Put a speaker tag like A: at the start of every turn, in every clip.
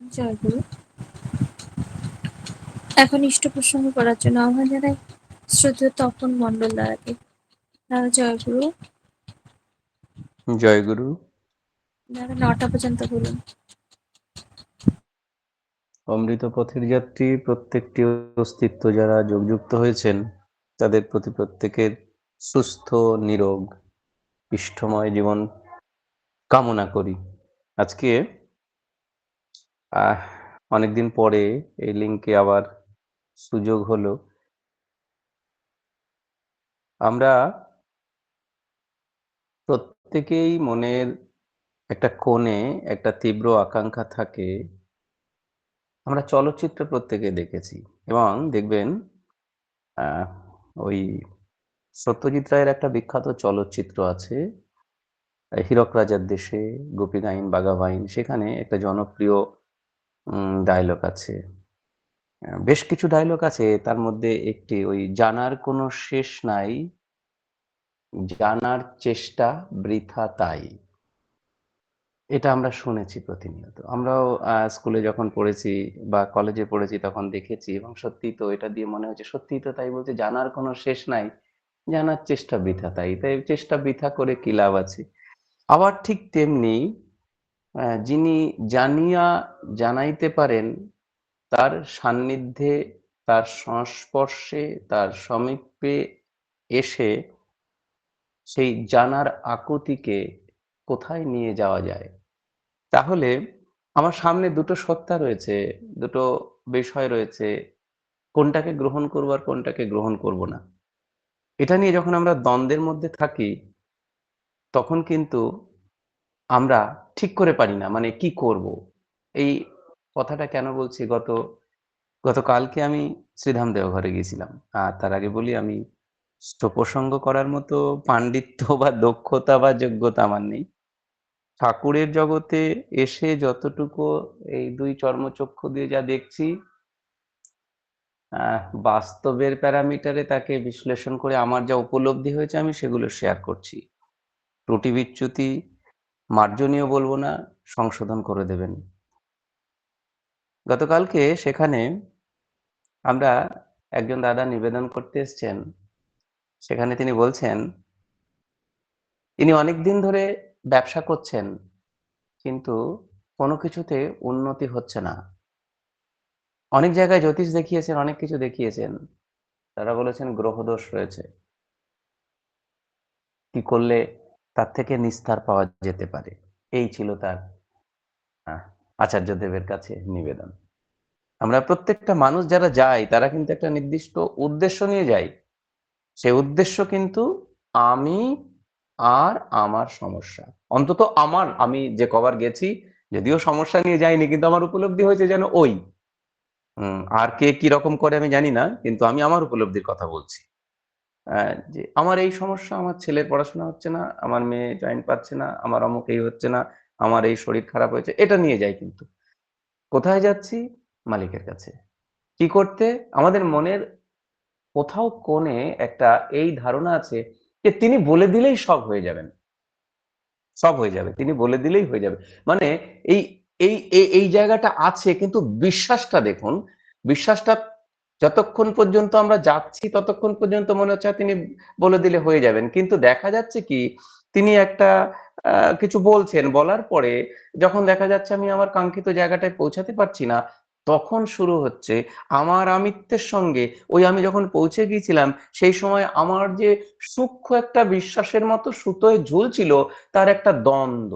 A: জয়গুরু। এখন ইষ্ট প্রসঙ্গ করার জন্য আহ্বান জানাই শ্রদ্ধেয় তপন মণ্ডল দাদাকে। দাদা জয়গুরু।
B: জয়গুরু।
A: দাদা 9টা পর্যন্ত বলুন।
B: অমৃত পথের যাত্রী প্রত্যেকটি অস্তিত্ব যারা যোগযুক্ত হয়েছেন তাদের প্রতি প্রত্যেকের সুস্থ নিরোগ ইষ্টময় জীবন কামনা করি। আজকে অনেকদিন পরে এই লিঙ্কে আবার সুযোগ হলো। আমরা প্রত্যেকেই মনের একটা কোণে একটা তীব্র আকাঙ্ক্ষা থাকে। আমরা চলচ্চিত্র প্রত্যেকে দেখেছি এবং দেখবেন ওই সত্যজিৎ রায়ের একটা বিখ্যাত চলচ্চিত্র আছে হীরক রাজার দেশে, গোপী গাইন বাঘা বাইন। সেখানে একটা জনপ্রিয় ডায়লগ আছে, বেশ কিছু ডায়লগ আছে, তার মধ্যে একটি ওই জানার কোনো শেষ নাই, জানার চেষ্টা বৃথা তাই। এটা আমরা শুনেছি প্রতিনিয়ত। আমরাও স্কুলে যখন পড়েছি বা কলেজে পড়েছি তখন দেখেছি এবং সত্যিই তো এটা দিয়ে মনে হচ্ছে সত্যিই তো তাই বলছে, জানার কোনো শেষ নাই, জানার চেষ্টা বৃথা তাই। তাই চেষ্টা বৃথা করে কি লাভ আছে? আবার ঠিক তেমনি যিনি জানিয়া জানাইতে পারেন তার সান্নিধ্যে, তার সংস্পর্শে, তার সমীপে এসে সেই জানার আকুতিকে কোথায় নিয়ে যাওয়া যায়? তাহলে আমার সামনে দুটো সত্তা রয়েছে, দুটো বিষয় রয়েছে, কোনটাকে গ্রহণ করবো আর কোনটাকে গ্রহণ করব না। এটা নিয়ে যখন আমরা দ্বন্দ্বের মধ্যে থাকি তখন কিন্তু আমরা ঠিক করে পারি না মানে কি করব। এই কথাটা কেন বলছি, গতকালকে আমি শ্রীধাম দেওঘরে গেছিলাম। আর তার আগে বলি, আমি প্রসঙ্গ করার মতো পাণ্ডিত্য বা দক্ষতা বা যোগ্যতা আমার নেই। ঠাকুরের জগতে এসে যতটুকু এই দুই চর্মচক্ষু দিয়ে যা দেখছি, বাস্তবের প্যারামিটারে তাকে বিশ্লেষণ করে আমার যা উপলব্ধি হয়েছে আমি সেগুলো শেয়ার করছি। ত্রুটি বিচ্যুতি মার্জনীয় বলবো না, সংশোধন করে দেবেন। গতকালকে সেখানে আমরা একজন দাদা নিবেদন করতে এসছেন। সেখানে তিনি বলছেন তিনি অনেকদিন ধরে ব্যবসা করছেন কিন্তু কোনো কিছুতে উন্নতি হচ্ছে না। অনেক জায়গায় জ্যোতিষ দেখিয়েছেন, অনেক কিছু দেখিয়েছেন, তারা বলেছেন গ্রহদোষ রয়েছে, কি করলে তার থেকে নিস্তার পাওয়া যেতে পারে। এই ছিল তার আচার্য দেবের কাছে নিবেদন। আমরা প্রত্যেকটা মানুষ যারা যাই তারা কিন্তু একটা নির্দিষ্ট উদ্দেশ্য নিয়ে যাই। সেই উদ্দেশ্য কিন্তু আমি আর আমার সমস্যা। অন্তত আমি যে কবার গেছি, যদিও সমস্যা নিয়ে যাইনি, কিন্তু আমার উপলব্ধি হয়েছে যেন ওই আর কে কি রকম করে আমি জানি না, কিন্তু আমি আমার উপলব্ধির কথা বলছি। যে আমার এই সমস্যা, আমার ছেলের পড়াশোনা হচ্ছে না, আমার মেয়ে জয়েন পাচ্ছে না, আমার অমুক এই হচ্ছে না, আমার এই শরীর খারাপ হয়েছে, এটা নিয়ে যাই। কিন্তু কোথায় যাচ্ছি? মালিকের কাছে। কি করতে? আমাদের মনের কোথাও কোণে একটা এই ধারণা আছে যে তিনি বলে দিলেই সব হয়ে যাবেন, সব হয়ে যাবে, তিনি বলে দিলেই হয়ে যাবে। মানে এই এই এই জায়গাটা আছে, কিন্তু বিশ্বাসটা দেখুন, বিশ্বাসটা যতক্ষণ পর্যন্ত আমরা যাচ্ছি ততক্ষণ পর্যন্ত মনে হচ্ছে তিনি বলে দিলে হয়ে যাবেন, কিন্তু দেখা যাচ্ছে কি তিনি একটা কিছু বলছেন, বলার পরে যখন দেখা যাচ্ছে আমি আমার কাঙ্ক্ষিত জায়গাটায় পৌঁছাতে পারছি না, তখন শুরু হচ্ছে আমার আমিত্বের সঙ্গে ওই আমি যখন পৌঁছে গিয়েছিলাম সেই সময় আমার যে সূক্ষ্ম একটা বিশ্বাসের মতো সুতোয় ঝুলছিল তার একটা দ্বন্দ্ব।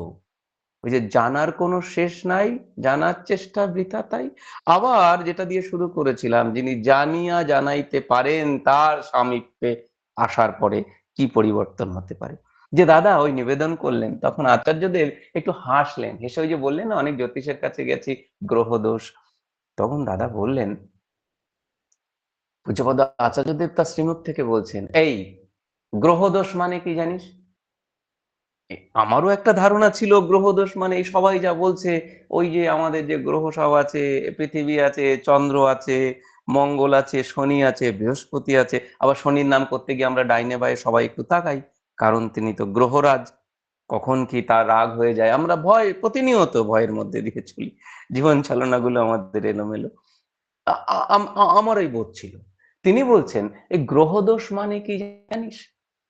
B: ওই যে জানার কোনো শেষ নাই, জানার চেষ্টা বৃথা তাই। আবার যেটা দিয়ে শুরু করেছিলাম, যিনি জানিয়া জানাইতে পারেন তার সামীপ্যে আসার পরে কি পরিবর্তন হতে পারে। যে দাদা ওই নিবেদন করলেন তখন আচার্যদেব একটু হাসলেন, হেসে ওই যে বললেন না অনেক জ্যোতিষের কাছে গেছি, গ্রহ দোষ। তখন দাদা বললেন, পূজ্যপদ আচার্যদেব তার শ্রীমুখ থেকে বলছেন, এই গ্রহ দোষ মানে কি জানিস? আমারও একটা ধারণা ছিল গ্রহদোষ মানে এই সবাই যা বলছে, ওই যে আমাদের যে গ্রহ সব আছে, পৃথিবী আছে, চন্দ্র আছে, মঙ্গল আছে, শনি আছে, বৃহস্পতি আছে। আবার শনির নাম করতে গিয়ে আমরা ডাইনে বায়ে সবাই একটু তাকাই, কারণ তিনি তো গ্রহরাজ, কখন কি তার রাগ হয়ে যায়, আমরা ভয়, প্রতিনিয়ত ভয়ের মধ্যে দিয়ে চলি। জীবন চালনাগুলো আমাদের এলোমেলো। আমারই বোধ ছিল। তিনি বলছেন, "এই গ্রহদোষ মানে কি জানিস?"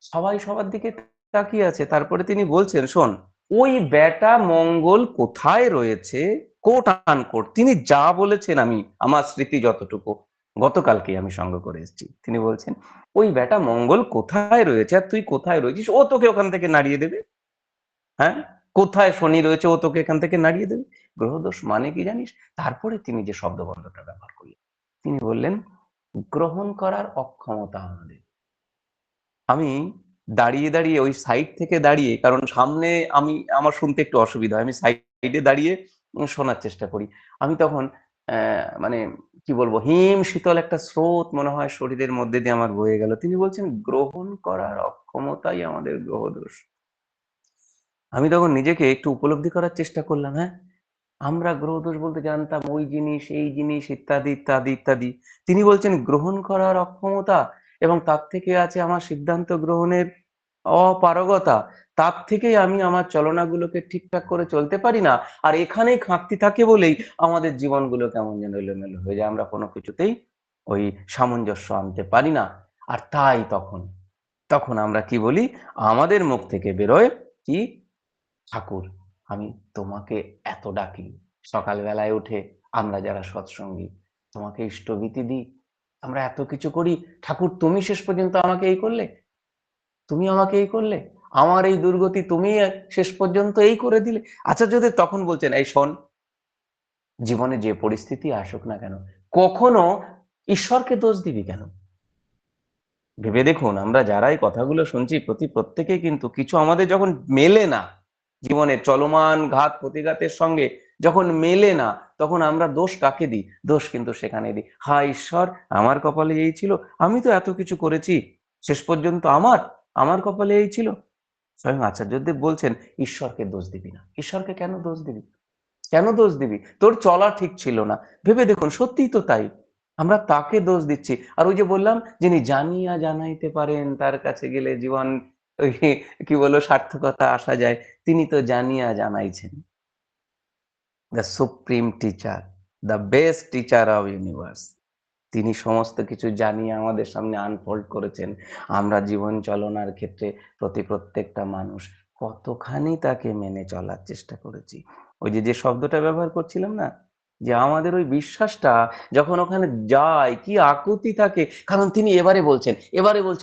B: সবাই সবার দিকে তাকিয়ে আছে। তারপরে তিনি বলছেন, "শোন, ওই বেটা মঙ্গল কোথায় রয়েছে?" কোট আনকোট তিনি যা বলেছেন, আমি আমার স্মৃতি যতটুকু গতকালকে আমি সংগ্রহ করে এসেছি। তিনি বলছেন, "ওই বেটা মঙ্গল কোথায় রয়েছে আর তুই কোথায় রয়েছিস? ও তোকে ওখান থেকে নাড়িয়ে দেবে। হ্যাঁ? কোথায় শনি রয়েছে ও তোকে এখান থেকে নাড়িয়ে দেবে।" গ্রহদোষ মানে কি জানিস? তারপরে তিনি যে শব্দবন্ধটা ব্যবহার করলেন। তিনি বললেন, গ্রহণ করার অক্ষমতা আমাদের। আমি দাঁড়িয়ে ওই সাইড থেকে দাঁড়িয়ে, কারণ সামনে আমার শুনতে একটু অসুবিধা হয়। আমি সাইডে দাঁড়িয়ে শোনার চেষ্টা করি। আমি তখন মানে কি বলবো, হিম শীতল একটা স্রোত মনে হয় শরীরের মধ্যে দিয়ে আমার বয়ে গেল। তিনি বলছেন, গ্রহণ করার অক্ষমতাই আমাদের গ্রহদোষ। আমি তখন নিজেকে একটু উপলব্ধি করার চেষ্টা করলাম, হ্যাঁ? আমরা গ্রহদোষ বলতে জানতাম ওই জিনিস, এই জিনিস ইত্যাদি, ইত্যাদি, ইত্যাদি। তিনি বলছেন গ্রহণ করার অক্ষমতা, এবং তার থেকে আছে আমার সিদ্ধান্ত গ্রহণের অপারগতা। তার থেকেই আমি আমার চলনাগুলোকে ঠিকঠাক করে চলতে পারি না। আর এখানেই ঘাটতি থাকে বলেই আমাদের জীবনগুলো কেমন যেন এলোমেলো হয়ে যায়। আমরা কোনো কিছুতেই ওই সামঞ্জস্য আনতে পারি না। আর তাই তখন আমরা কি বলি? আমাদের মুখ থেকে বেরোয় কি? ঠাকুর, আমি তোমাকে এত ডাকি। সকালবেলায় উঠে আমরা যারা সৎসঙ্গী, তোমাকে ইষ্টভীতি দিই। আমরা এত কিছু করি। ঠাকুর, তুমি শেষ পর্যন্ত আমাকে এই করলে। তুমি আমাকে এই করলে। আমার এই দুর্গতি তুমি শেষ পর্যন্ত এই করে দিলে। আচার্যদেব তখন বলছেন, এই শোন, জীবনে যে পরিস্থিতি আসুক না কেন, কখনো ঈশ্বরকে দোষ দিবি কেন? ভেবে দেখুন, আমরা যারা এই কথাগুলো শুনছি প্রত্যেকেই কিন্তু কিছু আমাদের যখন মেলে না, জীবনের চলমান ঘাত প্রতিঘাতের সঙ্গে যখন মেলে না, তখন আমরা দোষ কাকে দিই? দোষ কিন্তু সেখানে দিই, হায় ঈশ্বর, আমার কপালে এই ছিল, আমি তো এত কিছু করেছি, শেষ পর্যন্ত আমার কপালে এই ছিল। স্বয়ং আচার্যদেব বলছেন, ঈশ্বরকে দোষ দিবি না। ঈশ্বরকে কেন দোষ দিবি? কেন দোষ দিবি? তোর চলা ঠিক ছিল না। ভেবে দেখুন, সত্যিই তো তাই। আমরা তাকে দোষ দিচ্ছি। আর ওই যে বললাম, যিনি জানিয়া জানাইতে পারেন, তার কাছে গেলে জীবন ওই কি বলবো, সার্থকতা আসা যায়। তিনি তো জানিয়া জানাইছেন। The supreme teacher, the best teacher of universe. তিনি সমস্ত কিছু জানিয়ে আমাদের সামনে আনফোল্ড করেছেন। আমরা জীবন চলনার ক্ষেত্রে প্রত্যেকটা মানুষ কতখানি তাকে মেনে চলার চেষ্টা করেছি। ওই যে শব্দটা ব্যবহার করছিলাম না, যে আমাদের ওই বিশ্বাসটা যখন ওখানে যায়, কি আকুতি থাকে। কারণ তিনি এবারে বলছেন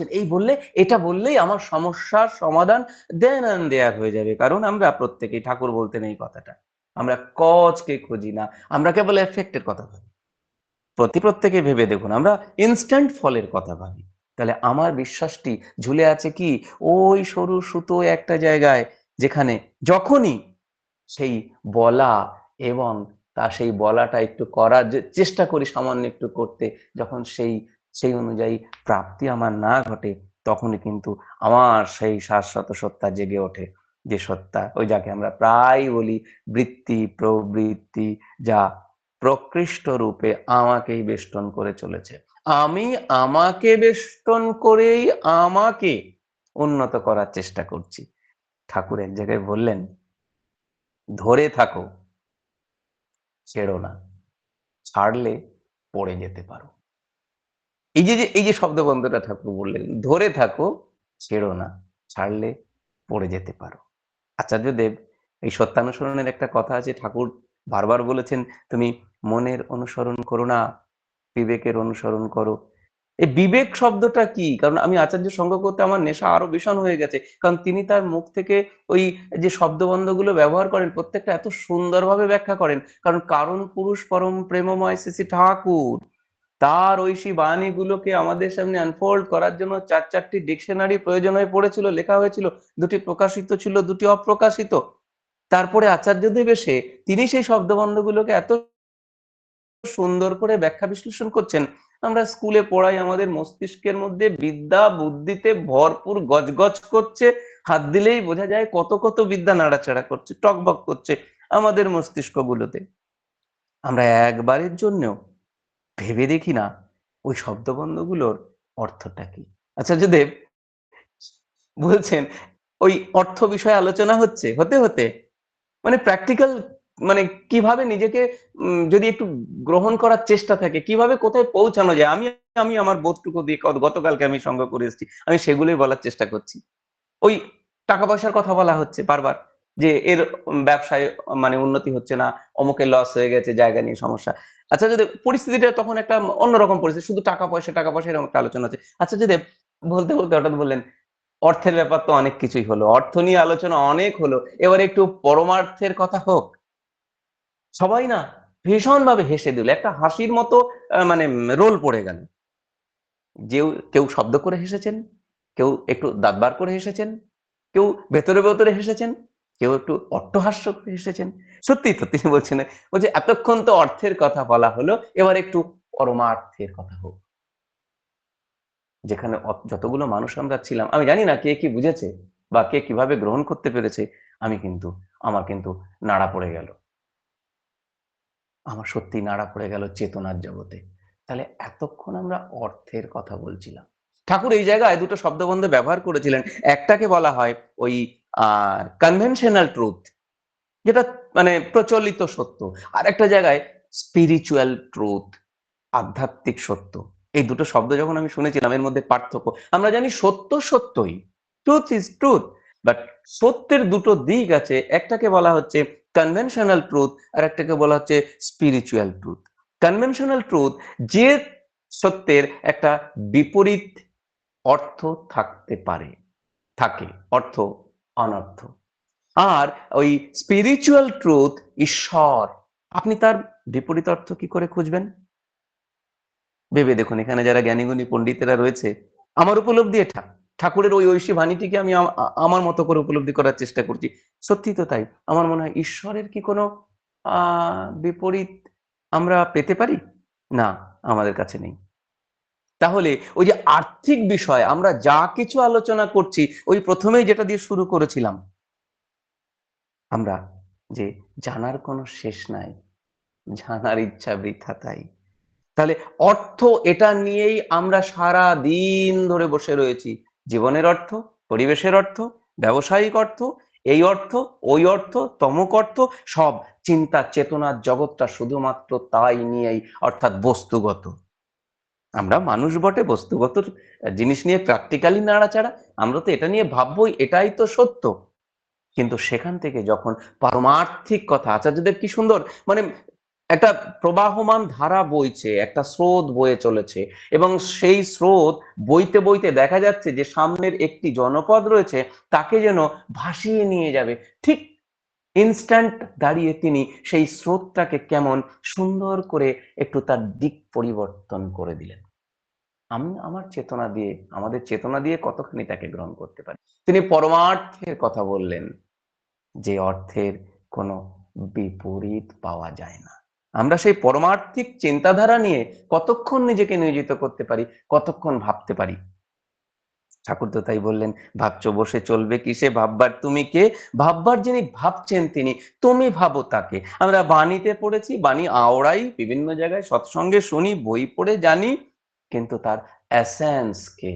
B: এই বললে, এটা বললেই আমার সমস্যার সমাধান দেন অ্যান্ড দেয়ার হয়ে যাবে। কারণ আমরা প্রত্যেকেই, ঠাকুর বলতেন এই কথাটা, আমরা কজকে খুঁজি না, আমরা কেবল এফেক্টের কথা ভাবি। প্রত্যেকে ভেবে দেখুন, আমরা ইনস্ট্যান্ট ফলের কথা ভাবি। তাহলে আমার বিশ্বাসটি ঝুলে আছে কি? ওই সরু সুতো একটা জায়গায়, যেখানে যখনই সেই বলা, এবং সেই বলাটা একটু করার যে চেষ্টা করি সামান্য একটু করতে, যখন সেই অনুযায়ী প্রাপ্তি আমার না ঘটে, তখনই কিন্তু আমার সেই শাশ্বত সত্তা জেগে ওঠে। যে সত্তা, ওই যাকে আমরা প্রায় বলি বৃত্তি প্রবৃত্তি, যা প্রকৃষ্ট রূপে আমাকেই বেষ্টন করে চলেছে। আমি আমাকে বেষ্টন করেই আমাকে উন্নত করার চেষ্টা করছি। ঠাকুর এক জায়গায় বললেন, ধরে থাকো, ছেড়ো না, ছাড়লে পড়ে যেতে পারো। এই যে শব্দবন্ধটা ঠাকুর বললেন, ধরে থাকো, ছেড়ো না, ছাড়লে পড়ে যেতে পারো। আচার্যদেব এই সত্যানুসরণের একটা কথা আছে, ঠাকুর বারবার বলেছেন, তুমি মনের অনুসরণ করো না, বিবেকের অনুসরণ করো। এই বিবেক শব্দটা কি? কারণ আমি আচার্য সঙ্গ করতে আমার নেশা আরো ভীষণ হয়ে গেছে। কারণ তিনি তার মুখ থেকে ওই যে শব্দবন্ধগুলো ব্যবহার করেন, প্রত্যেকটা এত সুন্দরভাবে ব্যাখ্যা করেন। কারণ পুরুষ পরম প্রেমময় শ্রী শ্রী ঠাকুর তার ঐশী বাণীগুলোকে আমাদের সামনে আনফোল্ড করার জন্য ৪টি ডিকশনারি প্রয়োজন হয়ে পড়েছিল, লেখা হয়েছিল। ২টি প্রকাশিত ছিল, ২টি অপ্রকাশিত। তারপরে আচার্যদেব এসে তিনি সেই শব্দবন্ধগুলোকে এত সুন্দর করে ব্যাখ্যা বিশ্লেষণ করছেন। আমরা স্কুলে পড়াই, আমাদের মস্তিষ্কের মধ্যে বিদ্যা বুদ্ধিতে ভরপুর গজগজ করছে। হাত দিলেই বোঝা যায় কত বিদ্যা নাড়াচাড়া করছে, টকবক করছে আমাদের মস্তিষ্কগুলোতে। আমরা একবারের জন্যও ভেবে দেখি না ওই শব্দবন্ধগুলোর অর্থটা কি। আচার্যদেব বলছেন, ওই অর্থ বিষয়ে আলোচনা হতে মানে প্র্যাকটিক্যাল মানে কিভাবে নিজেকে যদি একটু গ্রহণ করার চেষ্টা থাকে, কিভাবে কোথায় পৌঁছানো যায়, আমি আমি আমার বোধটুকু দিয়ে গতকালকে আমি সংগ্রহ করে এসেছি, আমি সেগুলোই বলার চেষ্টা করছি। ওই টাকা পয়সার কথা বলা হচ্ছে বারবার, যে এর ব্যবসায় মানে উন্নতি হচ্ছে না, অমুকের লস হয়ে গেছে, জায়গা নিয়ে সমস্যা। আচ্ছা যদি পরিস্থিতিটা তখন একটা অন্যরকম পরিস্থিতি, শুধু টাকা পয়সা এরকম একটা আলোচনা হচ্ছে। আচ্ছা যদি বলতে বলতে হঠাৎ বললেন, অর্থের ব্যাপার তো অনেক কিছুই হলো, অর্থ নিয়ে আলোচনা অনেক হলো, এবার একটু পরমার্থের কথা হোক। সবাই না ভীষণভাবে হেসে দিল, একটা হাসির মতো মানে রোল পড়ে গেল। কেউ শব্দ করে হেসেছেন, কেউ একটু দাঁত বার করে হেসেছেন, কেউ ভেতরে ভেতরে হেসেছেন, কেউ একটু অট্টহাস্য করে হেসেছেন। সত্যি তো তিনি বলছেন, বলছে এতক্ষণ তো অর্থের কথা বলা হলো, এবার একটু পরমার্থের কথা হোক। যেখানে যতগুলো মানুষ আমরা ছিলাম, আমি জানি না কে কি বুঝেছে বা কে কিভাবে গ্রহণ করতে পেরেছে, আমার কিন্তু নাড়া পড়ে গেল। আমার সত্যিই নাড়া পড়ে গেল চেতনার জগতে। তাহলে এতক্ষণ আমরা অর্থের কথা বলছিলাম। ঠাকুর এই জায়গায় দুটো শব্দবন্ধ ব্যবহার করেছিলেন। একটাকে বলা হয় ওই কনভেনশনাল ট্রুথ, যেটা মানে প্রচলিত সত্য। আরেকটা জায়গায় স্পিরিচুয়াল ট্রুথ, আধ্যাত্মিক সত্য। এই দুটো শব্দ যখন আমি শুনেছিলাম, এর মধ্যে পার্থক্য। আমরা জানি সত্য সত্যই, ট্রুথ ইজ ট্রুথ, বাট সত্যের দুটো দিক আছে। একটাকে বলা হচ্ছে কনভেনশনাল ট্রুথ, আর একটাকে বলা হচ্ছে স্পিরিচুয়াল ট্রুথ। কনভেনশনাল ট্রুথ, যে সত্যের একটা বিপরীত অর্থ থাকতে পারে, থাকে, অর্থ অনর্থ। আর ওই স্পিরিচুয়াল ট্রুথ, ঈশ্বর, আপনি তার বিপরীত অর্থ কি করে খুঁজবেন? ভেবে দেখুন, এখানে যারা জ্ঞানীগুণী পণ্ডিতেরা রয়েছে, আমার উপলব্ধি এটা। ঠাকুরের ওই ঐশী বাণীটিকে আমি আমার মতো করে উপলব্ধি করার চেষ্টা করছি। সত্যি তো তাই। আমার মনে হয় ঈশ্বরের কি কোনো বিপরীত আমরা পেতে পারি? না, আমাদের কাছে নেই। তাহলে ওই যে আর্থিক বিষয় আমরা যা কিছু আলোচনা করছি, ওই প্রথমেই যেটা দিয়ে শুরু করেছিলাম আমরা, যে জানার কোনো শেষ নাই, জানার ইচ্ছা বৃথা তাই। তাহলে অর্থ, এটা নিয়েই আমরা সারা দিন ধরে বসে রয়েছি। জীবনের অর্থ, পরিবেশের অর্থ, ব্যবসায়িক অর্থ, এই অর্থ, ওই অর্থ, তমক অর্থ, সব চিন্তা চেতনার জগৎটা শুধুমাত্র তাই নিয়েই, অর্থাৎ বস্তুগত। আমরা মানুষ বটে, বস্তুগত জিনিস নিয়ে প্র্যাকটিক্যালি নাড়াচাড়া, আমরা তো এটা নিয়ে ভাববোই, এটাই তো সত্য। কিন্তু সেখান থেকে যখন পারমার্থিক কথা, আচার্যদেব কি সুন্দর, মানে একটা প্রবাহমান ধারা বইছে, একটা স্রোত বয়ে চলেছে, এবং সেই স্রোত বইতে বইতে দেখা যাচ্ছে যে সামনের একটি জনপদ রয়েছে, তাকে যেন ভাসিয়ে নিয়ে যাবে। ঠিক ইনস্ট্যান্ট দাঁড়িয়ে তিনি সেই স্রোতটাকে কেমন সুন্দর করে একটু তার দিক পরিবর্তন করে দিলেন। আমি আমার চেতনা দিয়ে, আমাদের চেতনা দিয়ে কতখানি তাকে গ্রহণ করতে পারি। তিনি পরমার্থের কথা বললেন, যে অর্থের কোনো বিপরীত পাওয়া যায় না। আমরা সেই পরমার্থিক চিন্তাধারা নিয়ে কতক্ষণ নিজেকে নিয়োজিত করতে পারি, কতক্ষণ ভাবতে পারি। ঠাকুর তো তাই বললেন, ভাবছো বসে চলবে কিসে, ভাববার তুমি কে, ভাববার যিনি ভাবছেন তিনি, তুমি ভাবো তাকে। আমরা বাণীতে পড়েছি, বাণী আওড়াই, বিভিন্ন জায়গায় সৎসঙ্গে শুনি, বই পড়ে জানি, কিন্তু তার এসেন্স কে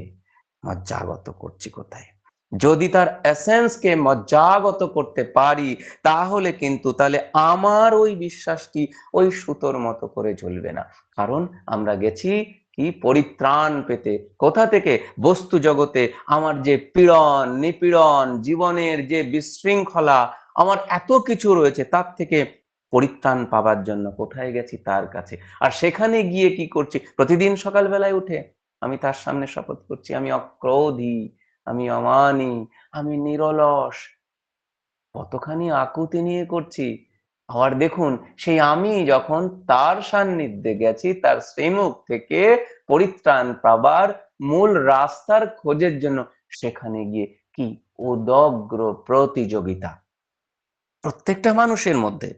B: মজ্জাগত করছি কোথায়? যদি তার এসেন্স কে মজ্জাগত করতে পারি, তাহলে কিন্তু তাহলে আমার ওই বিশ্বাসটি ওই সুতোর মতো করে ঝুলবে না। কারণ আমরা গেছি কি পরিত্রাণ পেতে, কোথা থেকে? বস্তু জগতে আমার যে পীড়ন নিপীড়ন, জীবনের যে বিশৃঙ্খলা, আমার এত কিছু রয়েছে, তার থেকে পরিত্রাণ পাবার জন্য কোথায় গেছি? তার কাছে। আর সেখানে গিয়ে কি করছি? প্রতিদিন সকালবেলায় উঠে আমি তার সামনে শপথ করছি, আমি অক্রোধী, আমি অমানী, আমি নিরলস। কতখানি আকুতি নিয়ে করছি। আবার দেখুন, সেই আমি যখন তার সান্নিধ্যে গেছি, তার শ্রীমুখ থেকে পরিত্রাণ পাবার মূল রাস্তার খোঁজের জন্য, সেখানে গিয়ে কি উদগ্র প্রতিযোগিতা প্রত্যেকটা মানুষের মধ্যে।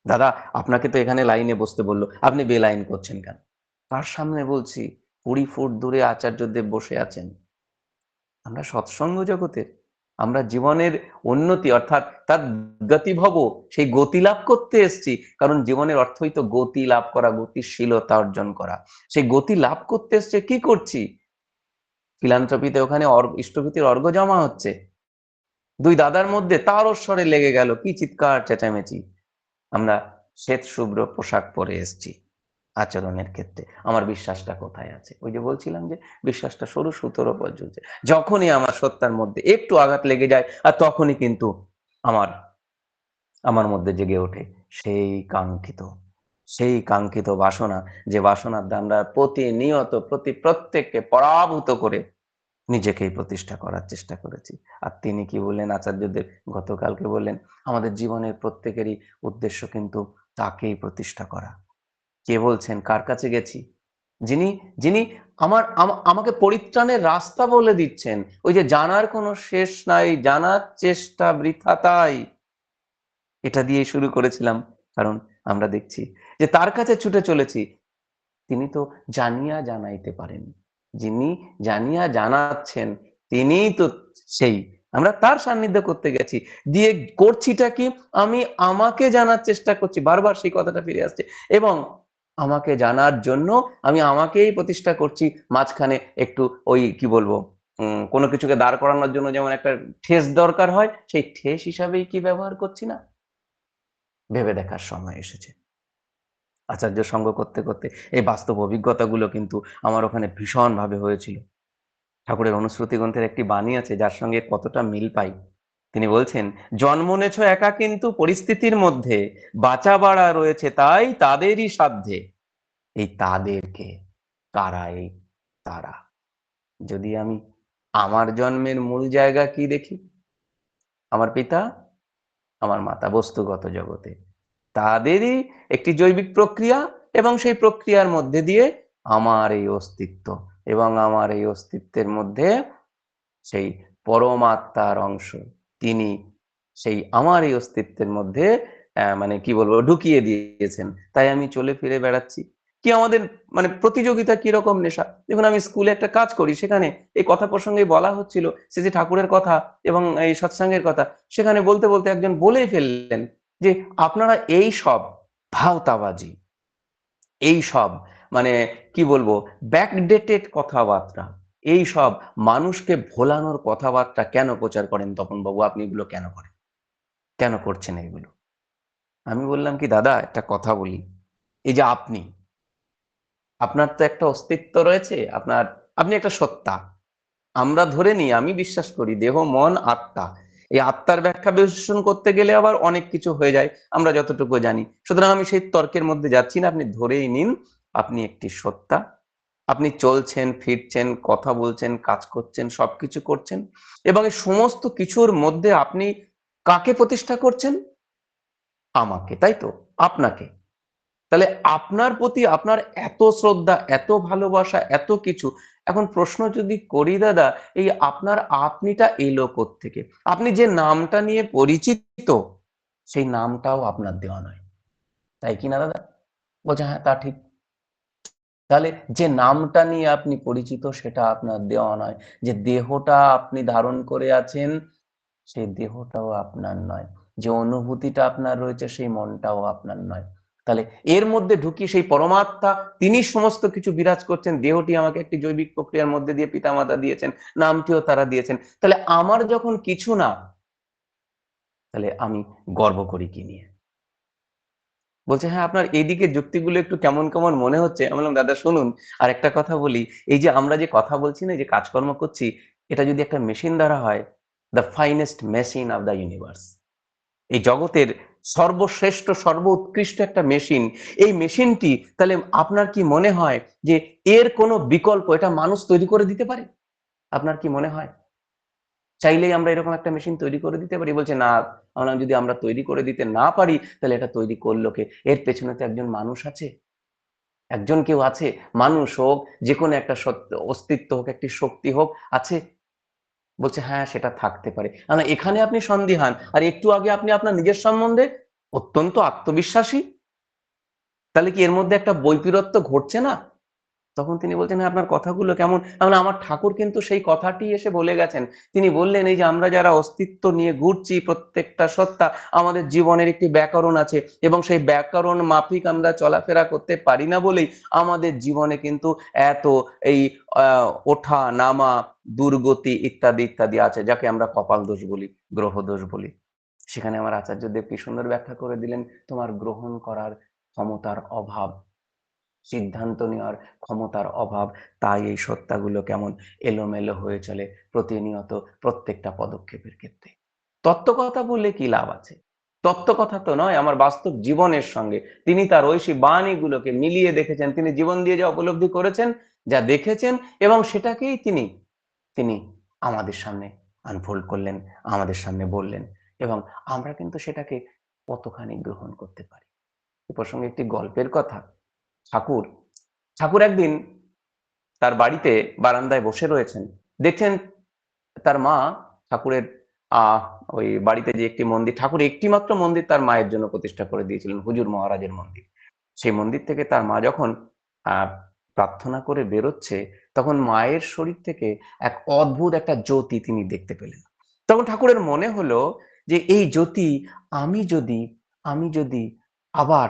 B: দাদা, আপনাকে তো এখানে লাইনে বসতে বললো, আপনি বেলাইন করছেন কেন? তার সামনে বলছি, 20 ফুট দূরে আচার্যদেব বসে আছেন। আমরা সৎসঙ্গ জগতের, আমরা জীবনের উন্নতি অর্থাৎ তার গতিভব, সেই গতি লাভ করতে এসেছি। কারণ জীবনের অর্থই তো গতি লাভ করা, গতিশীলতা অর্জন করা। সেই গতি লাভ করতে এসছে, কি করছি? ফিলান্থ্রপিতে ওখানে ইষ্টভীতির অর্ঘ্য জমা হচ্ছে, দুই দাদার মধ্যে তারস্বরে লেগে গেল, কি চিৎকার চেঁচামেচি। আমরা শ্বেত শুভ্র পোশাক পরে এসেছি আচরণের ক্ষেত্রে। আমার বিশ্বাসটা কোথায় আছে? ওই যে বলছিলাম যে বিশ্বাসটা সরু সুতোর উপর ঝুলছে। যখনই আমার সত্তার মধ্যে একটু আঘাত লেগে যায় আর তখনই কিন্তু আমার আমার মধ্যে জেগে ওঠে সেই কাঙ্ক্ষিত, সেই কাঙ্ক্ষিত বাসনা, যে বাসনার দ্বারা আমরা প্রতিনিয়ত প্রত্যেককে পরাভূত করে নিজেকেই প্রতিষ্ঠা করার চেষ্টা করেছি। আর তিনি কি বললেন আচার্যদেব গতকালকে বললেন, আমাদের জীবনের প্রত্যেকেরই উদ্দেশ্য কিন্তু তাকেই প্রতিষ্ঠা করা। কে বলছেন? কার কাছে গেছি? যিনি যিনি আমাকে পরিত্রাণের রাস্তা বলে দিচ্ছেন। ওই যে জানার কোনো শেষ নাই, জানার চেষ্টা বৃথা তাই। এটা দিয়েই শুরু করেছিলাম। কারণ আমরা দেখছি যে তার কাছে ছুটে চলেছি। তিনি তো জানিয়া জানাইতে পারেন। যিনি জানিয়া জানাচ্ছেন তিনিই তো সেই। আমরা তার সান্নিধ্য করতে গেছি। দিয়ে করছিটা কি? আমি আমাকে জানার চেষ্টা করছি। বারবার সেই কথাটা ফিরে আসছে। এবং আমাকে জানার জন্য আমি আমাকেই প্রতিষ্ঠা করছি। মাঝখানে একটু ওই কি বলবো? কোনো কিছুকে দাঁড় করানোর জন্য যেমন একটা ঠেস দরকার হয়, সেই ঠেস হিসাবেই কি ব্যবহার করছি না? ভেবে দেখার সময় এসেছে। আচার্য সঙ্গ করতে, করতে এই বাস্তব অভিজ্ঞতাগুলো কিন্তু আমার ওখানে ভীষণভাবে হয়েছিল। ঠাকুরের অনুশ্রুতি গ্রন্থের একটি বাণী আছে যার সঙ্গে কতটা মিল পাই। তিনি বলছেন, "জন্ম নেছ একা কিন্তু পরিস্থিতির মধ্যে, বাঁচা বাড়া রয়েছে তাই তাদেরই সাধ্যে।" এই তাদেরকে, কারা এই তারা? যদি আমি আমার জন্মের মূল জায়গা কি দেখি? আমার পিতা, আমার মাতা বস্তুগত জগতে। তাদেরই একটি জৈবিক প্রক্রিয়া এবং সেই প্রক্রিয়ার মধ্যে দিয়ে আমার এই অস্তিত্ব এবং আমার এই অস্তিত্বের মধ্যে সেই পরমাত্মার অংশ তিনি সেই আমার এই অস্তিত্বের মধ্যে মানে কি বলবো ঢুকিয়ে দিয়েছেন। তাই আমি চলে ফিরে বেড়াচ্ছি। কি আমাদের মানে প্রতিযোগিতা কিরকম নেশা? দেখুন আমি স্কুলে একটা কাজ করি সেখানে এই কথা প্রসঙ্গে বলা হচ্ছিল শ্রীজি ঠাকুরের কথা এবং এই সৎসঙ্গের কথা। সেখানে বলতে, বলতে একজন বলেই ফেললেন যে, "আপনারা এই সব ভাওতাবাজি, এই সব মানে কি বলবো ব্যাকডেটেড কথাবার্তা, এই সব মানুষকে ভোলানোর কথাবার্তা কেন প্রচার করেন তপনবাবু? আপনি এগুলো কেন করেন? কেন করছেন এগুলো?" আমি বললাম কি, "দাদা একটা কথা বলি। এই যে আপনার তো একটা অস্তিত্ব রয়েছে। আপনি একটা সত্তা। আমরা ধরে নিই, আমি বিশ্বাস করি দেহ, মন, আত্মা। এই আত্মার ব্যাখ্যা বিশ্লেষণ করতে গেলে আবার অনেক কিছু হয়ে যায়। আমরা যতটুকু জানি। সুতরাং আমি সেই তর্কের মধ্যে যাচ্ছি না। আপনি ধরেই নিন আপনি একটি সত্তা। আপনি চলছেন, ফিরছেন, কথা বলছেন, কাজ করছেন, সবকিছু করছেন। এবং এই সমস্ত কিছুর মধ্যে আপনি কাকে প্রতিষ্ঠা করছেন? আমাকে, তাই তো? আপনাকে। তাহলে আপনার প্রতি আপনার এত শ্রদ্ধা, এত ভালোবাসা, এত কিছু। এখন প্রশ্ন যদি করি দাদা, এই আপনার আপনিটা এলো কোত্থেকে? আপনি যে নামটা নিয়ে পরিচিত, সেই নামটাও আপনার দেওয়া নয়। তাই কি না দাদা? বলছে, "হ্যাঁ, তা ঠিক।" তাহলে যে নামটা নিয়ে আপনি পরিচিত সেটা আপনার দেওয়া নয়। যে দেহটা আপনি ধারণ করে আছেন, সেই দেহটাও আপনার নয়। যে অনুভূতিটা আপনার রয়েছে সেই মনটাও আপনার নয়। তাহলে এর মধ্যে ঢুকি সেই পরমাত্মা তিনি সমস্ত কিছু বিরাজ করছেন। দেহটি আমাকে একটি জৈবিক প্রক্রিয়ার মধ্যে দিয়ে পিতামাতা দিয়েছেন, নামটিও তারা দিয়েছেন। তাহলে আমার যখন কিছু না, তাহলে আমি গর্ব করি কি নিয়ে? বলছে, "হ্যাঁ, আপনার এইদিকে যুক্তিগুলো একটু কেমন, কেমন মনে হচ্ছে।" আমি বললাম, "দাদা শুনুন, আরেকটা কথা বলি। এই যে আমরা যে কথা বলছি না, এই যে কাজকর্ম করছি, এটা যদি একটা মেশিন দ্বারা হয়, the finest machine of the universe, এই জগতের সর্বশ্রেষ্ঠ, সর্বোৎকৃষ্ট একটা মেশিন। এই মেশিনটি তাহলে আপনার কি মনে হয় যে এর কোনো বিকল্প এটা মানুষ তৈরি করে দিতে পারে? আপনার কি মনে হয়? চাইলেই আমরা এরকম একটা মেশিন তৈরি করে দিতে পারি?" বলছে, "না।" আমি বললাম, "যদি আমরা তৈরি করে দিতে না পারি, তাহলে এটা তৈরি করলো কে? এর পেছনে তো একজন মানুষ আছে। একজন কেউ আছে। মানুষ হোক, যেকোনো একটা অস্তিত্ব হোক, একটি শক্তি হোক, আছে?" বলছে, "হ্যাঁ, সেটা থাকতে পারে।" না, এখানে আপনি সন্দিহান। আর একটু আগে আপনি আপনার নিজের সম্বন্ধে অত্যন্ত আত্মবিশ্বাসী। তাহলে কি এর মধ্যে একটা বৈপরীত্য ঘটছে না? তখন তিনি বলছেন, "হ্যাঁ, আপনার কথাগুলো কেমন?" আমি বললাম, "আমার ঠাকুর কিন্তু সেই কথাটি এসে বলে গেছেন।" তিনি বললেন, "এই যে আমরা যারা অস্তিত্ব নিয়ে ঘুরছি, প্রত্যেকটা সত্তা, আমাদের জীবনের একটি ব্যাকরণ আছে এবং সেই ব্যাকরণ মাফিক আমরা চলাফেরা করতে পারি না বলেই আমাদের জীবনে কিন্তু এত এই আ ওঠা, নামা, দুর্গতি ইত্যাদি, ইত্যাদি আছে, যাকে আমরা কপাল দোষ বলি, গ্রহ দোষ বলি।" সেখানে আমার আচার্যদেব কি সুন্দর ব্যাখ্যা করে দিলেন, তোমার গ্রহণ করার ক্ষমতার অভাব, সিদ্ধান্ত নেওয়ার ক্ষমতার অভাব, তাই এই সত্তাগুলো কেমন এলোমেলো হয়ে চলে প্রতিনিয়ত প্রত্যেকটা পদক্ষেপের ক্ষেত্রে। তত্ত্বকথা বললে কি লাভ আছে? তত্ত্বকথা তো নয়, আমার বাস্তব জীবনের সঙ্গে তিনি তার ঐশী বাণীগুলোকে মিলিয়ে দেখেছেন, তিনি জীবন দিয়ে যা উপলব্ধি করেছেন, যা দেখেছেন, এবং সেটাকেই তিনি তিনি আমাদের সামনে আনফোল্ড করলেন, আমাদের সামনে বললেন, এবং আমরা কিন্তু সেটাকে কতখানি গ্রহণ করতে পারি। এ প্রসঙ্গে একটি গল্পের কথা। ঠাকুর ঠাকুর একদিন তার বাড়িতে বারান্দায় বসে রয়েছেন। দেখছেন তার মা ঠাকুরের আহ ওই বাড়িতে যে একটি মন্দির, ঠাকুর একটি মাত্র মন্দির তার মায়ের জন্য প্রতিষ্ঠা করে দিয়েছিলেন, হুজুর মহারাজের মন্দির। সেই মন্দির থেকে তার মা যখন আহ প্রার্থনা করে বেরোচ্ছে, তখন মায়ের শরীর থেকে এক অদ্ভুত একটা জ্যোতি তিনি দেখতে পেলেন। তখন ঠাকুরের মনে হলো যে এই জ্যোতি, আমি যদি আমি যদি আবার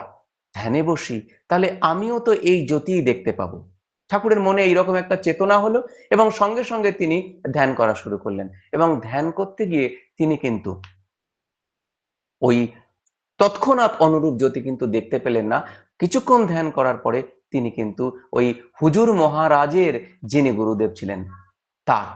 B: ধ্যানে বসি, তাহলে আমিও তো এই জ্যোতিই দেখতে পাবো। ঠাকুরের মনে এইরকম একটা চেতনা হলো, এবং সঙ্গে সঙ্গে তিনি ধ্যান করা শুরু করলেন, এবং ধ্যান করতে গিয়ে তিনি কিন্তু ওই তৎক্ষণাৎ অনুরূপ জ্যোতি কিন্তু দেখতে পেলেন না। কিছুক্ষণ ধ্যান করার পরে তিনি কিন্তু ওই হুজুর মহারাজের যিনি গুরুদেব ছিলেন, তার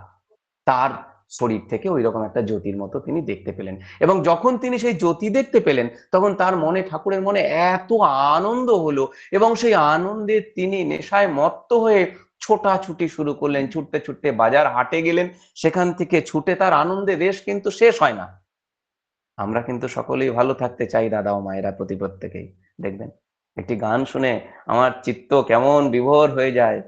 B: তার শরীর থেকে ওই রকম একটা জ্যোতির মতো তিনি দেখতে পেলেন। এবং যখন তিনি সেই জ্যোতি দেখতে পেলেন, তখন তার মনে, ঠাকুরের মনে এত আনন্দ হলো, এবং সেই আনন্দে তিনি নেশায় মত্ত হয়ে ছোটাছুটি শুরু করলেন। ছুটতে ছুটতে বাজার হাটে গেলেন, সেখান থেকে ছুটে, তার আনন্দে রেশ কিন্তু শেষ হয় না। আমরা কিন্তু সকলেই ভালো থাকতে চাই দাদা ও মায়েরা, প্রত্যেকেই। দেখবেন একটি গান শুনে আমার চিত্ত কেমন বিভোর হয়ে যায়,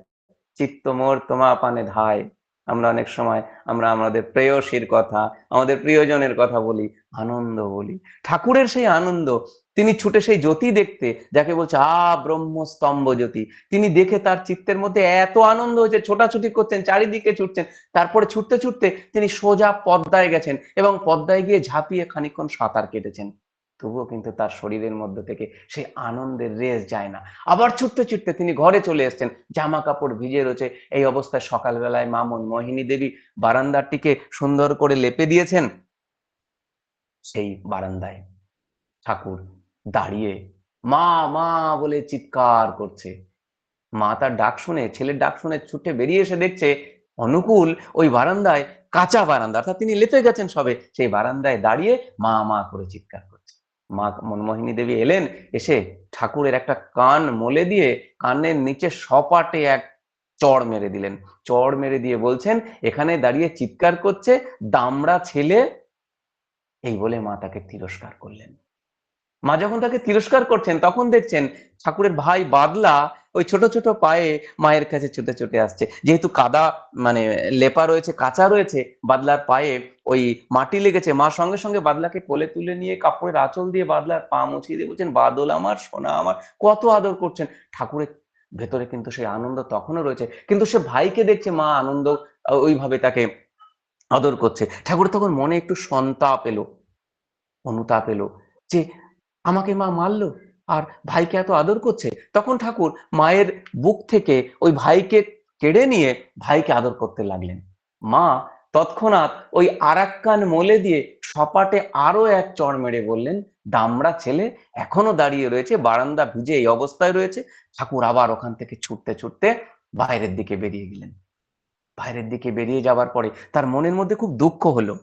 B: চিত্ত মোর তোমা পানে ধায়। আমরা অনেক সময় আমরা আমাদের প্রেয়সীর কথা, আমাদের প্রিয়জনের কথা বলি, আনন্দ বলি। ঠাকুরের সেই আনন্দ, তিনি ছুটে সেই জ্যোতি দেখতে, যাকে বলছে ব্রহ্মস্তম্ভ জ্যোতি, তিনি দেখে তার চিত্তের মধ্যে এত আনন্দ হয়েছে, ছোটাছুটি করছেন, চারিদিকে ছুটছেন। তারপরে ছুটতে ছুটতে তিনি সোজা পদ্মায় গেছেন, এবং পদ্মায় গিয়ে ঝাঁপিয়ে খানিকক্ষণ সাঁতার কেটেছেন। তবুও কিন্তু তার শরীরের মধ্যে থেকে সেই আনন্দের রেশ যায় না। আবার ছুটতে ছুটতে তিনি ঘরে চলে এসেছেন, জামা কাপড় ভিজে রয়েছে। এই অবস্থায় সকালবেলায় মা মনমোহিনী দেবী বারান্দাটিকে সুন্দর করে লেপে দিয়েছেন। সেই বারান্দায় ঠাকুর দাঁড়িয়ে মা মা বলে চিৎকার করছে। মা তার ডাক শুনে, ছেলের ডাক শুনে ছুটে বেরিয়ে এসে দেখছে অনুকূল ওই বারান্দায়, কাঁচা বারান্দা, অর্থাৎ তিনি লেপে গেছেন সবে, সেই বারান্দায় দাঁড়িয়ে মা মা করে চিৎকার করছে। মা মনমোহিনী দেবী এলেন, এসে ঠাকুরের একটা কান মলে দিয়ে কানের নিচে সপাটে এক চড় মেরে দিলেন। চড় মেরে দিয়ে বলছেন, এখানে দাঁড়িয়ে চিৎকার করছে দামড়া ছেলে, এই বলে মা তাকে তিরস্কার করলেন। মা যখন তাকে তিরস্কার করছেন, তখন দেখছেন ঠাকুরের ভাই বাদলা ওই ছোট ছোট পায়ে মায়ের কাছে ছুটে ছুটে আসছে। যেহেতু কাদা মানে লেপা রয়েছে, কাঁচা রয়েছে, বাদলার পায়ে ওই মাটি লেগেছে। মা সঙ্গে সঙ্গে বাদলাকে কোলে তুলে নিয়ে কাপড়ের আঁচল দিয়ে বাদলার পা মুছিয়ে দিয়ে বলছেন, বাদল আমার, সোনা আমার, কত আদর করছেন। ঠাকুরের ভেতরে কিন্তু সেই আনন্দ তখনও রয়েছে, কিন্তু সে ভাইকে দেখছে মা আনন্দ ওইভাবে তাকে আদর করছে। ঠাকুর তখন মনে একটু সন্তাপ এলো, অনুতাপ এলো, যে আমাকে মা মারলো আর ভাইকে এত আদর করছে। তখন ঠাকুর মায়ের বুক থেকে ওই ভাইকে কেড়ে নিয়ে ভাইকে আদর করতে লাগলেন। মা তৎক্ষণাৎ ওই আরাক কান মলে দিয়ে সপাটে আরো এক চড় মেরে বললেন, দামড়া ছেলে, এখনো দাঁড়িয়ে রয়েছে, বারান্দা ভিজে এই অবস্থায় রয়েছে। ঠাকুর আবার ওখান থেকে ছুটতে ছুটতে বাইরের দিকে বেরিয়ে গেলেন। বাইরের দিকে বেরিয়ে যাবার পরে তার মনের মধ্যে খুব দুঃখ হলো।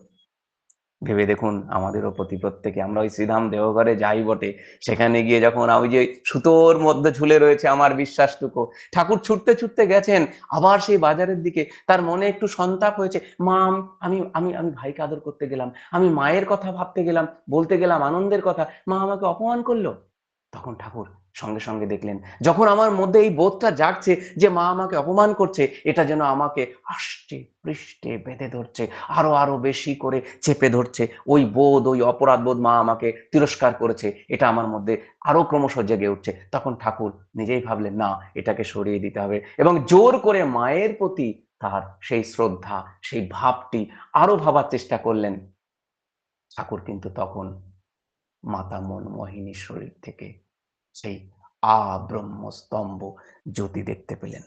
B: ভেবে দেখুন, আমাদেরও প্রতি প্রত্যেকে আমরা ওই শ্রীধাম দেওঘরে যাই বটে, সেখানে গিয়ে যখন ওই যে সুতোর মধ্যে ঝুলে রয়েছে আমার বিশ্বাসটুকু, ঠাকুর ছুটতে ছুটতে গেছেন আবার সেই বাজারের দিকে। তার মনে একটু সন্তাপ হয়েছে, মা আমি আমি আমি ভাইকে আদর করতে গেলাম, আমি মায়ের কথা ভাবতে গেলাম, বলতে গেলাম আনন্দের কথা, মা আমাকে অপমান করলো। তখন ঠাকুর সঙ্গে সঙ্গে দেখলেন, যখন আমার মধ্যে এই বোধটা জাগছে যে মা আমাকে অপমান করছে, এটা যেন আমাকে আষ্টে পৃষ্ঠে বেঁধে ধরছে, আরো আরো বেশি করে চেপে ধরছে। ওই বোধ, ওই অপরাধ বোধ, মা আমাকে তিরস্কার করেছে, এটা আমার মধ্যে আরো ক্রমশ জেগে উঠছে। তখন ঠাকুর নিজেই ভাবলেন, না, এটাকে সরিয়ে দিতে হবে, এবং জোর করে মায়ের প্রতি তার সেই শ্রদ্ধা, সেই ভাবটি আরো ভাবার চেষ্টা করলেন। ঠাকুর কিন্তু তখন মাতা মনমোহিনীর শরীর থেকে সেই ব্রহ্মস্তম্ভ জ্যোতি দেখতে পেলেন।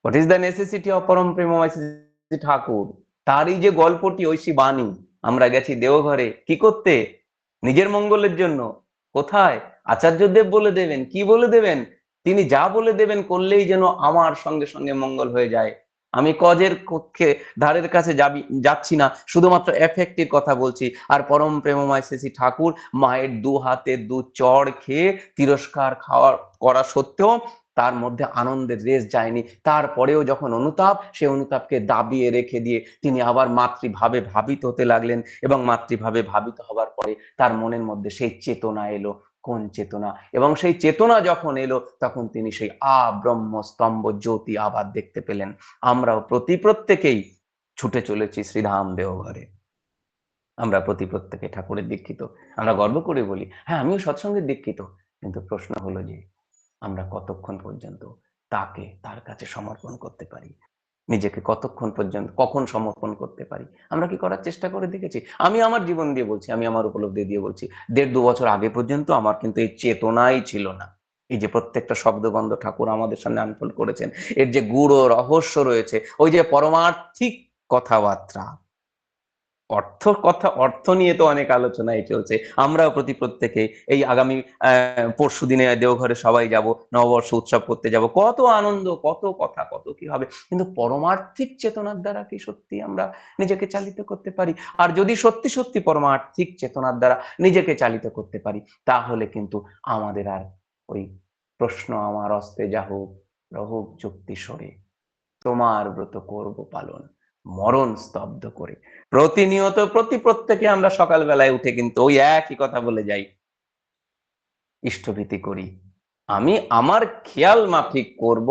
B: What is the necessity of পরম প্রেমময় শ্রী ঠাকুর, তারই যে গল্পটি ঐশী বাণী। আমরা গেছি দেওঘরে কি করতে? নিজের মঙ্গলের জন্য। কোথায়? আচার্যদেব বলে দেবেন, কি বলে দেবেন? তিনি যা বলে দেবেন করলেই যেন আমার সঙ্গে সঙ্গে মঙ্গল হয়ে যায়। আমি কজের কক্ষে ধারের কাছে যাচ্ছি না, শুধুমাত্র এফেক্টের কথা বলছি। আর পরম প্রেমময় শ্রী ঠাকুর মায়ের দু হাতে দু চড় খেয়ে তিরস্কার করা সত্ত্বেও তার মধ্যে আনন্দের রেশ যায়নি। তারপরেও যখন অনুতাপ, সে অনুতাপকে দাবিয়ে রেখে দিয়ে তিনি আবার মাতৃভাবে ভাবিত হতে লাগলেন, এবং মাতৃভাবে ভাবিত হবার পরে তার মনের মধ্যে সেই চেতনা এলো। কোন চেতনা? এবং সেই চেতনা যখন এলো তখন তিনি সেই ব্রহ্ম স্তম্ভ জ্যোতি আবার দেখতে পেলেন। আমরাও প্রত্যেকেই ছুটে চলেছি শ্রীধাম দেওঘরে। আমরা প্রত্যেকে ঠাকুরের দীক্ষিত। আমরা গর্ব করে বলি, হ্যাঁ আমিও সৎসঙ্গের দীক্ষিত। কিন্তু প্রশ্ন হলো যে আমরা কতক্ষণ পর্যন্ত তার কাছে সমর্পণ করতে পারি? নিজেকে কতক্ষণ পর্যন্ত, কখন সমর্পণ করতে পারি? আমরা কি করার চেষ্টা করে দেখেছি? আমি আমার জীবন দিয়ে বলছি, আমি আমার উপলব্ধি দিয়ে বলছি, 1.5-2 বছর আগে পর্যন্ত আমার কিন্তু এই চেতনাই ছিল না। এই যে প্রত্যেকটা শব্দবন্ধ ঠাকুর আমাদের সামনে আনফোল্ড করেছেন, এর যে গূঢ় রহস্য রয়েছে, ওই যে পরমার্থিক কথাবার্তা, অর্থ নিয়ে তো অনেক আলোচনাই চলছে। আমরাও প্রত্যেকে এই আগামী পরশু দিনে দেওঘরে সবাই যাব, নববর্ষ উৎসব করতে যাব, কত আনন্দ, কত কথা, কত কি হবে। কিন্তু পরমার্থিক চেতনার দ্বারা কি সত্যি আমরা নিজেকে চালিত করতে পারি? আর যদি সত্যি সত্যি পরমার্থিক চেতনার দ্বারা নিজেকে চালিত করতে পারি, তাহলে কিন্তু আমাদের আর ওই প্রশ্ন আমার অস্তে যাহুক রহুক যুক্তি সরে, তোমার ব্রত করব পালন মরণ স্তব্ধ করে। প্রতিনিয়ত প্রত্যেকে আমরা সকালবেলায় উঠে কিন্তু ওই একই কথা বলে যাই, ইষ্টভীতি করি। আমি আমার খেয়াল মাফিক করব,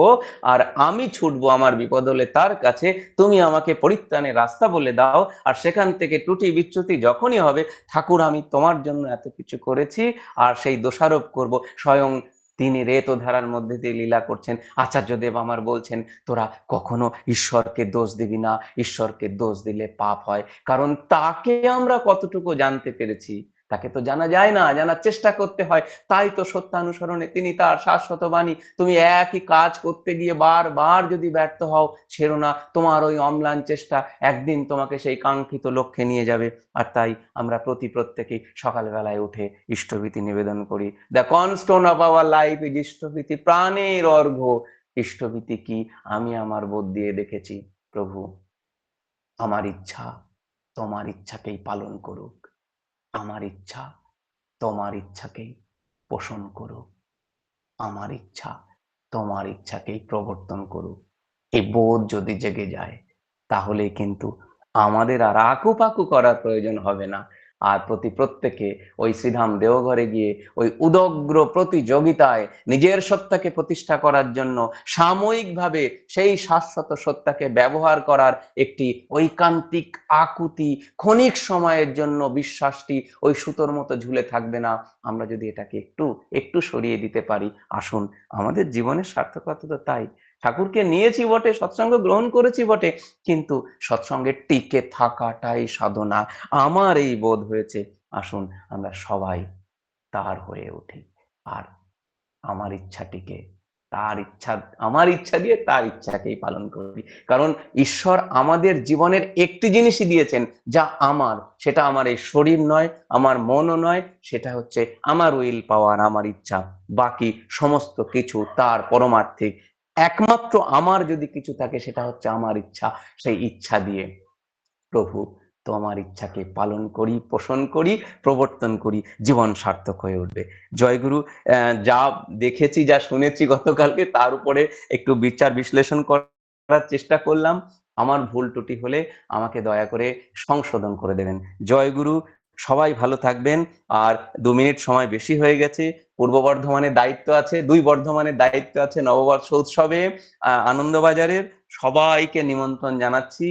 B: আর আমি ছুটবো আমার বিপদ হলে তার কাছে। তুমি আমাকে পরিত্রাণের রাস্তা বলে দাও, আর সেখান থেকে ত্রুটি বিচ্যুতি যখনই হবে, ঠাকুর আমি তোমার জন্য এত কিছু করেছি, আর সেই দোষারোপ করব। স্বয়ং তিনি রেত ধারার মধ্যে দিয়ে লীলা করছেন। আচার্যদেব আমার বলছেন, তোরা কখনো ঈশ্বরকে দোষ দিবি না, ঈশ্বরকে দোষ দিলে পাপ হয়। কারণ তাকে আমরা কতটুকু জানতে পেরেছি, তাকে তো জানা যায় না, জানার চেষ্টা করতে হয়। তাই তো সত্যানুসরণে তিনি তার শাশ্বত বাণী, তুমি একই কাজ করতে গিয়ে বারবার যদি ব্যর্থ হও, ছেড়ো না, তোমার ওই অম্লান চেষ্টা একদিন তোমাকে সেই কাঙ্ক্ষিত লক্ষ্যে নিয়ে যাবে। আর তাই আমরা প্রত্যেকেই সকালবেলায় উঠে ইষ্টভীতি নিবেদন করি। The cornerstone of our life is ইষ্টভীতি, প্রাণের অর্ঘ্য। ইষ্টভীতি কি? আমি আমার বোধ দিয়ে দেখেছি, প্রভু আমার ইচ্ছা তোমার ইচ্ছাকেই পালন করুক, আমার ইচ্ছা তোমার ইচ্ছাকেই পোষণ করুক, আমার ইচ্ছা তোমার ইচ্ছাকেই প্রবর্তন করুক। এই বোধ যদি জেগে যায়, তাহলে কিন্তু আমাদের আর আকুপাকু করার প্রয়োজন হবে না। আর প্রত্যেকে ওই শ্রীধাম দেওঘরে গিয়ে ওই উদগ্র প্রতিযোগিতায় নিজের সত্তাকে প্রতিষ্ঠা করার জন্য সাময়িকভাবে সেই শাশ্বত সত্তাকে ব্যবহার করার একটি ঐকান্তিক আকুতি, ক্ষণিক সময়ের জন্য বিশ্বাসটি ওই সুতোর মতো ঝুলে থাকবে না। আমরা যদি এটাকে একটু সরিয়ে দিতে পারি, আসুন, আমাদের জীবনের সার্থকতা তো তাই। ঠাকুরকে নিয়েছি বটে, সৎসঙ্গ গ্রহণ করেছি বটে, কিন্তু সৎসঙ্গে টিকে থাকাটাই সাধনা। আমার এই বোধ হয়েছে, আসুন আমরা সবাই তার হয়ে উঠি, আর আমার ইচ্ছাটিকে তার ইচ্ছা, আমার ইচ্ছা দিয়ে তার ইচ্ছাকেই পালন করি। কারণ ঈশ্বর আমাদের জীবনের একটি জিনিসই দিয়েছেন যা আমার, সেটা আমার এই শরীর নয়, আমার মনও নয়, সেটা হচ্ছে আমার উইল পাওয়ার, আমার ইচ্ছা। বাকি সমস্ত কিছু তার পরমার্থিক। একমাত্র আমার যদি কিছু থাকে, সেটা হচ্ছে আমার ইচ্ছা। সেই ইচ্ছা দিয়ে প্রভু তোমার ইচ্ছাকে পালন করি, পোষণ করি, প্রবর্তন করি, জীবন সার্থক হয়ে উঠবে। জয়গুরু। যা দেখেছি, যা শুনেছি গতকালকে, তার উপরে একটু বিচার বিশ্লেষণ করার চেষ্টা করলাম। আমার ভুল ত্রুটি হলে আমাকে দয়া করে সংশোধন করে দেবেন। জয়গুরু। সবাই ভালো থাকবেন। আর 2 মিনিট সময় বেশি হয়ে গেছে। পূর্ব বর্ধমানের দায়িত্ব আছে, 2 বর্ধমানের দায়িত্ব আছে নববর্ষ উৎসবে আনন্দবাজারের। সবাইকে নিমন্ত্রণ জানাচ্ছি,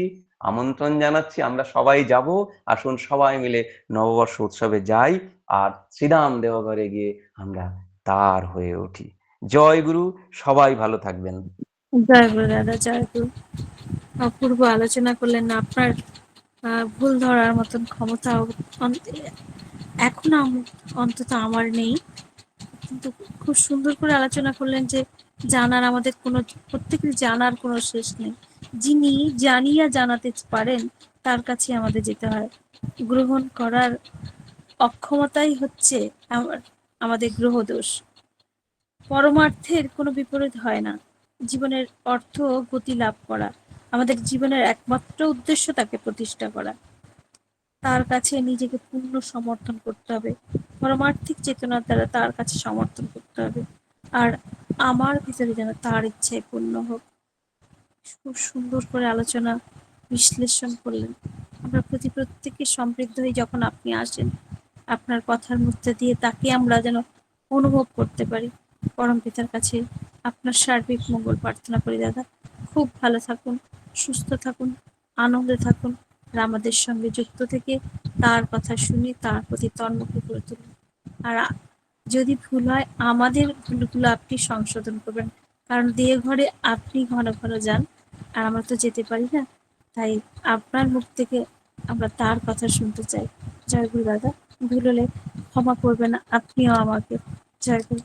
B: আমন্ত্রণ জানাচ্ছি, আমরা সবাই যাব। আসুন সবাই মিলে নববর্ষ উৎসবে যাই, আর শ্রীধাম দেওঘরে গিয়ে আমরা তার হয়ে উঠি। জয় গুরু। সবাই ভালো থাকবেন।
A: জয় গুরু দাদা, জয় গুরু। অপূর্ব আলোচনা করলেন। আপনার ভুল ধরার মতন ক্ষমতা এখন অন্তত আমার নেই, কিন্তু খুব সুন্দর করে আলোচনা করলেন যে জানার আমাদের কোনো, প্রত্যেকের জানার কোনো শেষ নেই। যিনি জানিয়া জানাতে পারেন, তার কাছে আমাদের যেতে হয়। গ্রহণ করার অক্ষমতাই হচ্ছে আমাদের গ্রহদোষ। পরমার্থের কোনো বিপরীত হয় না। জীবনের অর্থ ও গতি লাভ করা। আমাদের জীবনের একমাত্র উদ্দেশ্য তাকে প্রতিষ্ঠা করা। তার কাছে নিজেকে পূর্ণ সমর্থন করতে হবে। পরমার্থিক চেতনার দ্বারা তার কাছে সমর্থন করতে হবে। আর আমার ভিতরে যেন তার ইচ্ছায় পূর্ণ হোক। খুব সুন্দর করে আলোচনা বিশ্লেষণ করলেন। আমরা প্রত্যেকে সমৃদ্ধ হয়ে যখন আপনি আসেন, আপনার কথার মধ্যে দিয়ে তাকে আমরা যেন অনুভব করতে পারি। পরম পিতার কাছে আপনার সার্বিক মঙ্গল প্রার্থনা করি দাদা। খুব ভালো থাকুন, সুস্থ থাকুন, আনন্দে থাকুন, আর আমাদের সঙ্গে যুক্ত থেকে তার কথা শুনে তার প্রতি তন্মুখী করে তুলুন। আর যদি ভুল হয় আমাদের ভুলগুলো আপনি সংশোধন করবেন, কারণ দিয়ে ঘরে আপনি ঘন ঘন যান আর আমরা তো যেতে পারি না। তাই আপনার মুখ থেকে আমরা তার কথা শুনতে চাই। জয় গুরু দাদা। ভুল হলে ক্ষমা করবেন আপনিও আমাকে। জয় গুরু।